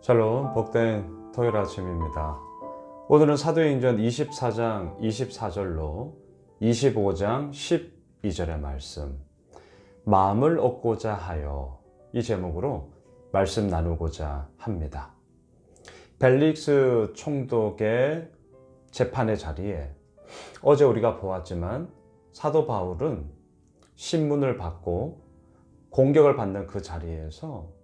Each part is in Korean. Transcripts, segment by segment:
샬롬, 복된 토요일 아침입니다. 오늘은 사도행전 24장 24절로 25장 12절의 말씀, 마음을 얻고자 하여, 이 제목으로 말씀 나누고자 합니다. 벨릭스 총독의 재판의 자리에 어제 우리가 보았지만 사도 바울은 신문을 받고 공격을 받는 그 자리에서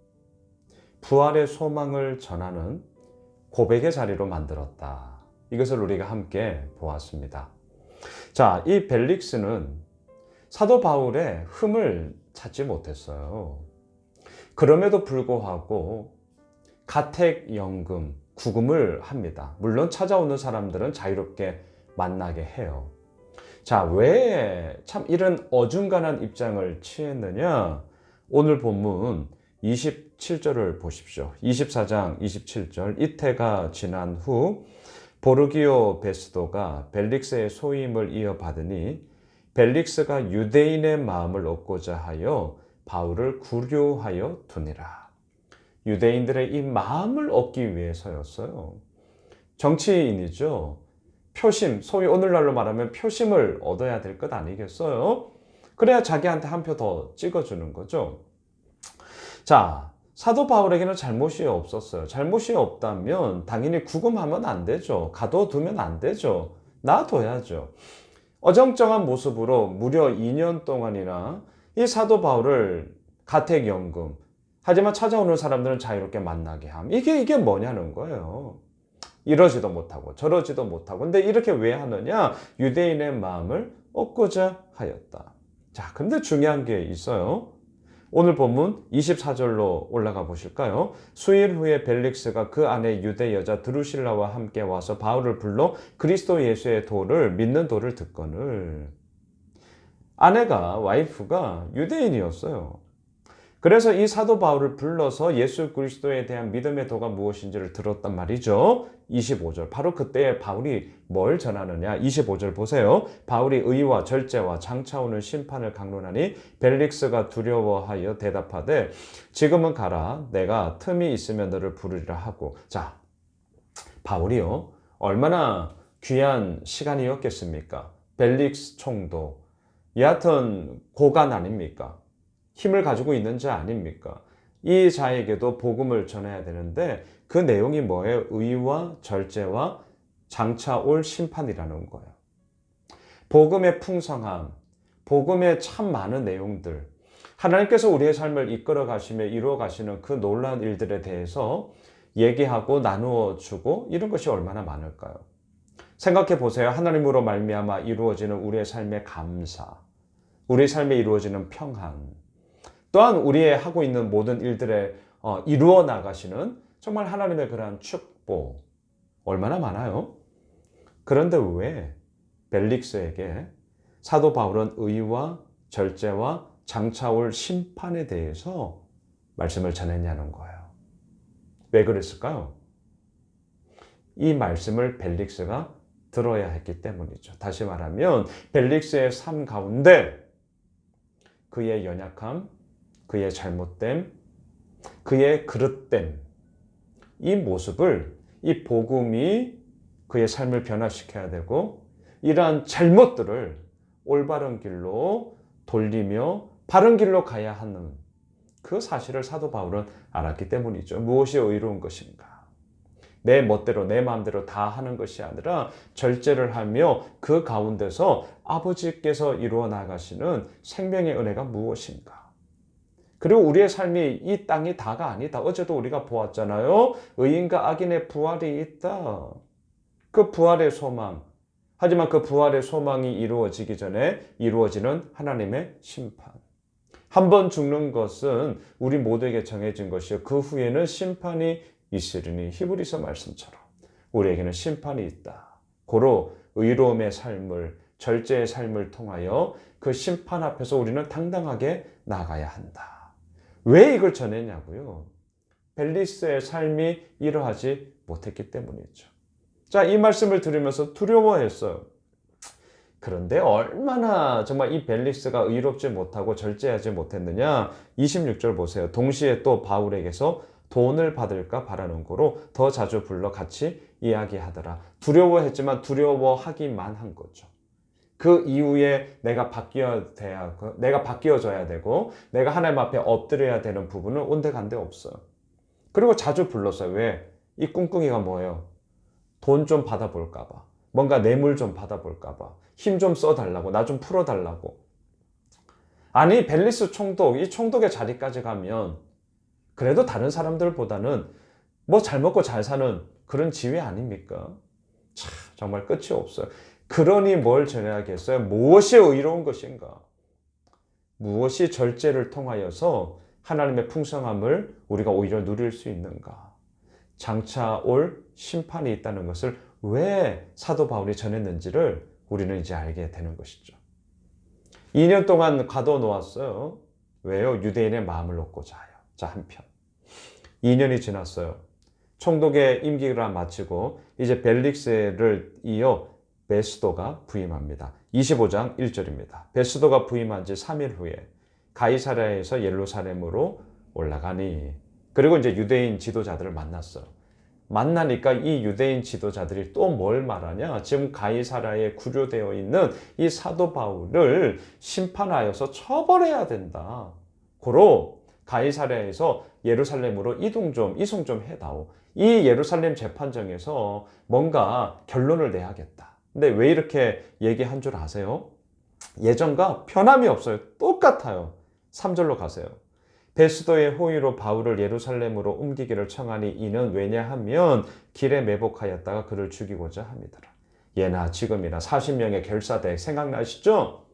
부활의 소망을 전하는 고백의 자리로 만들었다. 이것을 우리가 함께 보았습니다. 자, 이 벨릭스는 사도 바울의 흠을 찾지 못했어요. 그럼에도 불구하고 가택연금, 구금을 합니다. 물론 찾아오는 사람들은 자유롭게 만나게 해요. 자, 왜 참 이런 어중간한 입장을 취했느냐? 오늘 본문 27절을 보십시오. 24장 27절. 이태가 지난 후 보르기오 베스도가 벨릭스의 소임을 이어받으니 벨릭스가 유대인의 마음을 얻고자 하여 바울을 구류하여 두니라. 유대인들의 이 마음을 얻기 위해서였어요. 정치인이죠. 표심, 소위 오늘날로 말하면 표심을 얻어야 될 것 아니겠어요? 그래야 자기한테 한 표 더 찍어주는 거죠. 자, 사도 바울에게는 잘못이 없었어요. 잘못이 없다면 당연히 구금하면 안 되죠. 가둬두면 안 되죠. 놔둬야죠. 어정쩡한 모습으로 무려 2년 동안이나 이 사도 바울을 가택연금, 하지만 찾아오는 사람들은 자유롭게 만나게 함. 이게 뭐냐는 거예요. 이러지도 못하고 저러지도 못하고. 근데 이렇게 왜 하느냐? 유대인의 마음을 얻고자 하였다. 자, 근데 중요한 게 있어요. 오늘 본문 24절로 올라가 보실까요? 수일 후에 벨릭스가 그 아내 유대 여자 드루실라와 함께 와서 바울을 불러 그리스도 예수의 도를 믿는 도를 듣거늘. 아내가, 와이프가 유대인이었어요. 그래서 이 사도 바울을 불러서 예수 그리스도에 대한 믿음의 도가 무엇인지를 들었단 말이죠. 25절. 바로 그때 바울이 뭘 전하느냐? 25절 보세요. 바울이 의와 절제와 장차 오는 심판을 강론하니 벨릭스가 두려워하여 대답하되 지금은 가라. 내가 틈이 있으면 너를 부르리라 하고. 자, 바울이요. 얼마나 귀한 시간이었겠습니까? 벨릭스 총독. 여하튼 고관 아닙니까? 힘을 가지고 있는 자 아닙니까? 이 자에게도 복음을 전해야 되는데 그 내용이 뭐예요? 의와 절제와 장차 올 심판이라는 거예요. 복음의 풍성함, 복음의 참 많은 내용들, 하나님께서 우리의 삶을 이끌어 가시며 이루어 가시는 그 놀라운 일들에 대해서 얘기하고 나누어 주고 이런 것이 얼마나 많을까요? 생각해 보세요. 하나님으로 말미암아 이루어지는 우리의 삶의 감사, 우리의 삶에 이루어지는 평안, 또한 우리의 하고 있는 모든 일들에 이루어 나가시는 정말 하나님의 그러한 축복 얼마나 많아요? 그런데 왜 벨릭스에게 사도 바울은 의와 절제와 장차 올 심판에 대해서 말씀을 전했냐는 거예요. 왜 그랬을까요? 이 말씀을 벨릭스가 들어야 했기 때문이죠. 다시 말하면 벨릭스의 삶 가운데 그의 연약함, 그의 잘못됨, 그의 그릇됨, 이 모습을 이 복음이 그의 삶을 변화시켜야 되고 이러한 잘못들을 올바른 길로 돌리며 바른 길로 가야 하는 그 사실을 사도 바울은 알았기 때문이죠. 무엇이 의로운 것인가? 내 멋대로 내 마음대로 다 하는 것이 아니라 절제를 하며 그 가운데서 아버지께서 이루어 나가시는 생명의 은혜가 무엇인가? 그리고 우리의 삶이 이 땅이 다가 아니다. 어제도 우리가 보았잖아요. 의인과 악인의 부활이 있다. 그 부활의 소망. 하지만 그 부활의 소망이 이루어지기 전에 이루어지는 하나님의 심판. 한 번 죽는 것은 우리 모두에게 정해진 것이요. 그 후에는 심판이 있으리니 히브리서 말씀처럼 우리에게는 심판이 있다. 고로 의로움의 삶을, 절제의 삶을 통하여 그 심판 앞에서 우리는 당당하게 나가야 한다. 왜 이걸 전했냐고요? 벨릭스의 삶이 이러하지 못했기 때문이죠. 자, 이 말씀을 들으면서 두려워했어요. 그런데 얼마나 정말 이 벨릭스가 의롭지 못하고 절제하지 못했느냐? 26절 보세요. 동시에 또 바울에게서 돈을 받을까 바라는 거로 더 자주 불러 같이 이야기하더라. 두려워했지만 두려워하기만 한 거죠. 그 이후에 내가 바뀌어져야 되고 내가 하나님 앞에 엎드려야 되는 부분은 온데간데 없어요. 그리고 자주 불렀어요. 왜? 이 꿍꿍이가 뭐예요? 돈 좀 받아볼까 봐. 뭔가 뇌물 좀 받아볼까 봐. 힘 좀 써달라고. 나 좀 풀어달라고. 아니 벨리스 총독, 이 총독의 자리까지 가면 그래도 다른 사람들보다는 뭐 잘 먹고 잘 사는 그런 지위 아닙니까? 참 정말 끝이 없어요. 그러니 뭘 전해야겠어요? 무엇이 의로운 것인가? 무엇이 절제를 통하여서 하나님의 풍성함을 우리가 오히려 누릴 수 있는가? 장차 올 심판이 있다는 것을 왜 사도 바울이 전했는지를 우리는 이제 알게 되는 것이죠. 2년 동안 가둬놓았어요. 왜요? 유대인의 마음을 얻고자 하여. 자, 한편 2년이 지났어요. 총독의 임기를 마치고 이제 벨릭스를 이어 베스도가 부임합니다. 25장 1절입니다. 베스도가 부임한 지 3일 후에 가이사랴에서 예루살렘으로 올라가니, 그리고 이제 유대인 지도자들을 만났어요. 만나니까 이 유대인 지도자들이 또 뭘 말하냐? 지금 가이사랴에 구류되어 있는 이 사도 바울을 심판하여서 처벌해야 된다. 고로 가이사랴에서 예루살렘으로 이송 좀 해다오. 이 예루살렘 재판정에서 뭔가 결론을 내야겠다. 근데 왜 이렇게 얘기한 줄 아세요? 예전과 변함이 없어요. 똑같아요. 3절로 가세요. 베스도의 호의로 바울을 예루살렘으로 옮기기를 청하니 이는 왜냐하면 길에 매복하였다가 그를 죽이고자 함이더라. 예나 지금이나 40명의 결사대 생각나시죠?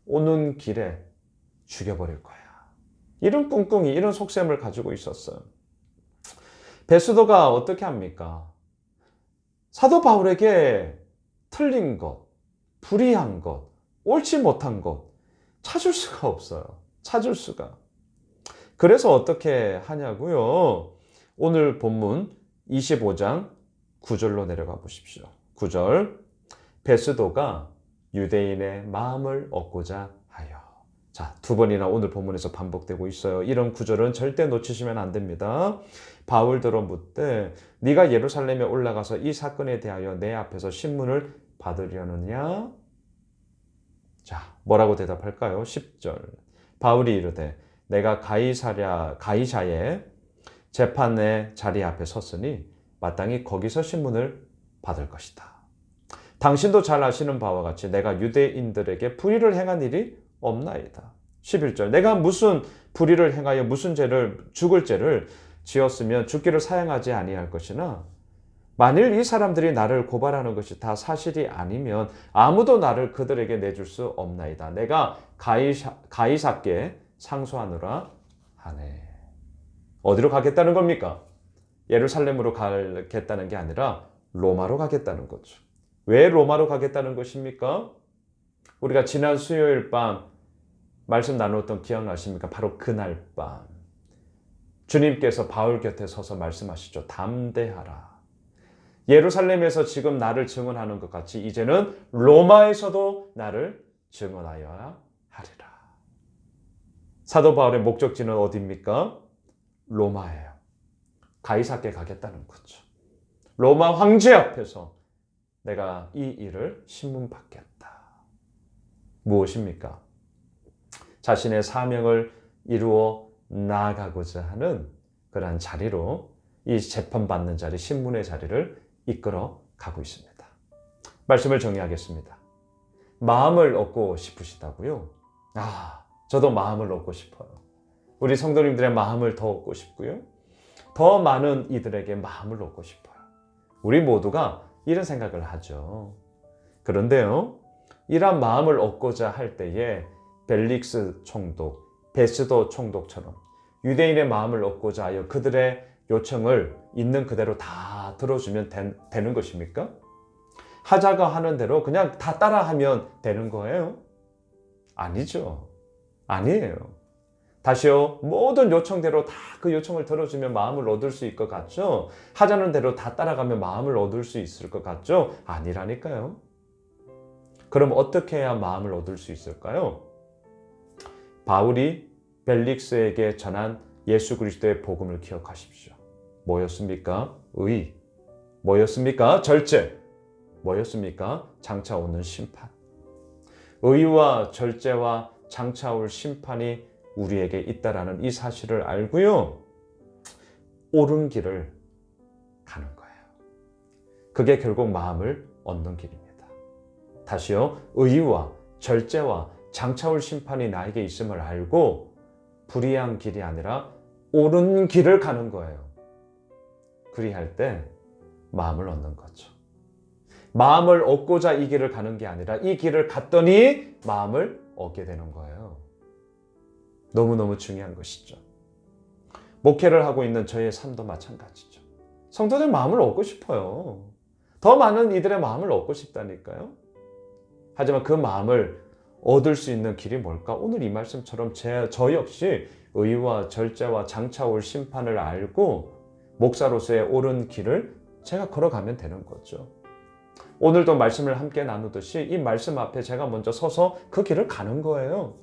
오는 길에 죽여버릴 거야. 이런 꿍꿍이, 이런 속셈을 가지고 있었어요. 베스도가 어떻게 합니까? 사도 바울에게 틀린 것, 불의한 것, 옳지 못한 것 찾을 수가 없어요. 찾을 수가. 그래서 어떻게 하냐고요? 오늘 본문 25장 9절로 내려가 보십시오. 9절. 베스도가 유대인의 마음을 얻고자 하여. 자, 두 번이나 오늘 본문에서 반복되고 있어요. 이런 구절은 절대 놓치시면 안 됩니다. 바울더러 묻되 네가 예루살렘에 올라가서 이 사건에 대하여 내 앞에서 신문을 받으려느냐? 자, 뭐라고 대답할까요? 10절. 바울이 이르되 내가 가이사의 재판의 자리 앞에 섰으니 마땅히 거기서 신문을 받을 것이다. 당신도 잘 아시는 바와 같이 내가 유대인들에게 불의를 행한 일이 없나이다. 11절. 내가 무슨 불의를 행하여 무슨 죽을 죄를 지었으면 죽기를 사양하지 아니할 것이나 만일 이 사람들이 나를 고발하는 것이 다 사실이 아니면 아무도 나를 그들에게 내줄 수 없나이다. 내가 가이사께 상소하노라 하네. 어디로 가겠다는 겁니까? 예루살렘으로 가겠다는 게 아니라 로마로 가겠다는 거죠. 왜 로마로 가겠다는 것입니까? 우리가 지난 수요일 밤 말씀 나누었던 기억나십니까? 바로 그날 밤 주님께서 바울 곁에 서서 말씀하시죠. 담대하라. 예루살렘에서 지금 나를 증언하는 것 같이 이제는 로마에서도 나를 증언하여야 하리라. 사도 바울의 목적지는 어디입니까? 로마예요. 가이사께 가겠다는 거죠. 로마 황제 앞에서 내가 이 일을 신문받겠다. 무엇입니까? 자신의 사명을 이루어 나아가고자 하는 그러한 자리로 이 재판받는 자리, 신문의 자리를 이끌어 가고 있습니다. 말씀을 정리하겠습니다. 마음을 얻고 싶으시다고요? 저도 마음을 얻고 싶어요. 우리 성도님들의 마음을 더 얻고 싶고요. 더 많은 이들에게 마음을 얻고 싶어요. 우리 모두가 이런 생각을 하죠. 그런데요, 이러한 마음을 얻고자 할 때에 벨릭스 총독, 베스도 총독처럼 유대인의 마음을 얻고자 하여 그들의 요청을 있는 그대로 다 들어주면 되는 것입니까? 하자가 하는 대로 그냥 다 따라하면 되는 거예요? 아니죠. 아니에요. 다시요, 모든 요청대로 다 그 요청을 들어주면 마음을 얻을 수 있을 것 같죠? 하자는 대로 다 따라가면 마음을 얻을 수 있을 것 같죠? 아니라니까요. 그럼 어떻게 해야 마음을 얻을 수 있을까요? 바울이 벨릭스에게 전한 예수 그리스도의 복음을 기억하십시오. 뭐였습니까? 의. 뭐였습니까? 절제. 뭐였습니까? 장차 오는 심판. 의와 절제와 장차 올 심판이 우리에게 있다라는 이 사실을 알고요. 옳은 길을 가는 거예요. 그게 결국 마음을 얻는 길입니다. 다시요. 의와 절제와 장차 올 심판이 나에게 있음을 알고 불의한 길이 아니라 옳은 길을 가는 거예요. 그리할 때 마음을 얻는 거죠. 마음을 얻고자 이 길을 가는 게 아니라 이 길을 갔더니 마음을 얻게 되는 거예요. 너무너무 중요한 것이죠. 목회를 하고 있는 저의 삶도 마찬가지죠. 성도들 마음을 얻고 싶어요. 더 많은 이들의 마음을 얻고 싶다니까요. 하지만 그 마음을 얻을 수 있는 길이 뭘까? 오늘 이 말씀처럼 저 역시 의와 절제와 장차 올 심판을 알고 목사로서의 옳은 길을 제가 걸어가면 되는 거죠. 오늘도 말씀을 함께 나누듯이 이 말씀 앞에 제가 먼저 서서 그 길을 가는 거예요.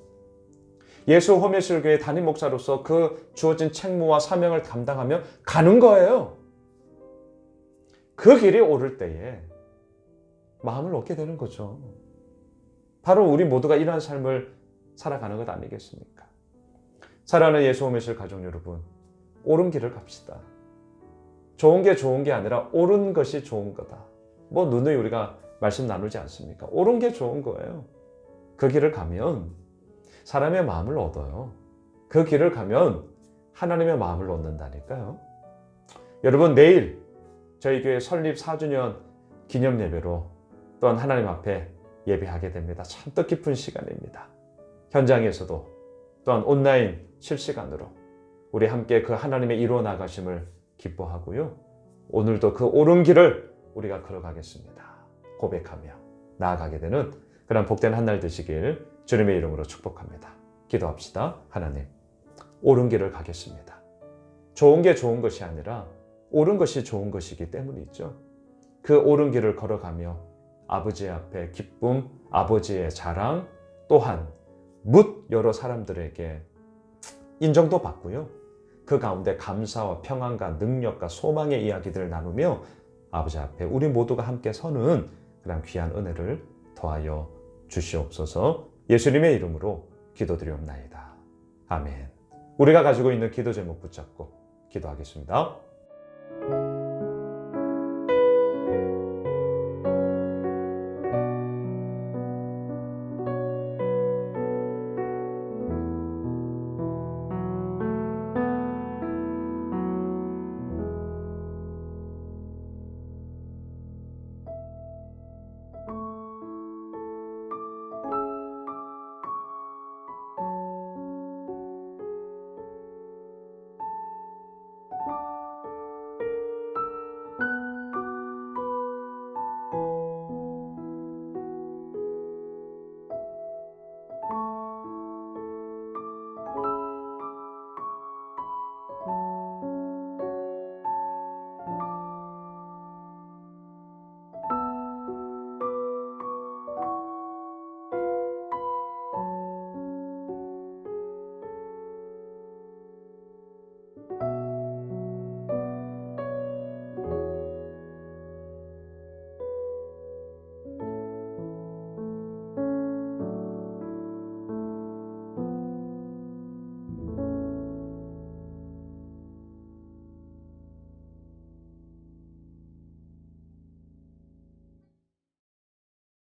예수 호메실교회 담임 목사로서 그 주어진 책무와 사명을 감당하며 가는 거예요. 그 길이 옳을 때에 마음을 얻게 되는 거죠. 바로 우리 모두가 이러한 삶을 살아가는 것 아니겠습니까? 사랑하는 예수 호메실 가족 여러분, 옳은 길을 갑시다. 좋은 게 좋은 게 아니라 옳은 것이 좋은 거다. 뭐 누누이 우리가 말씀 나누지 않습니까? 옳은 게 좋은 거예요. 그 길을 가면 사람의 마음을 얻어요. 그 길을 가면 하나님의 마음을 얻는다니까요. 여러분, 내일 저희 교회 설립 4주년 기념 예배로 또한 하나님 앞에 예배하게 됩니다. 참 뜻깊은 시간입니다. 현장에서도 또한 온라인 실시간으로 우리 함께 그 하나님의 이루어 나가심을 기뻐하고요. 오늘도 그 옳은 길을 우리가 걸어가겠습니다. 고백하며 나아가게 되는 그런 복된 한 날 되시길 주님의 이름으로 축복합니다. 기도합시다. 하나님, 옳은 길을 가겠습니다. 좋은 게 좋은 것이 아니라 옳은 것이 좋은 것이기 때문이죠. 그 옳은 길을 걸어가며 아버지 앞에 기쁨, 아버지의 자랑, 또한 묻 여러 사람들에게 인정도 받고요. 그 가운데 감사와 평안과 능력과 소망의 이야기들을 나누며 아버지 앞에 우리 모두가 함께 서는 그런 귀한 은혜를 더하여 주시옵소서. 예수님의 이름으로 기도드리옵나이다. 아멘. 우리가 가지고 있는 기도 제목 붙잡고 기도하겠습니다.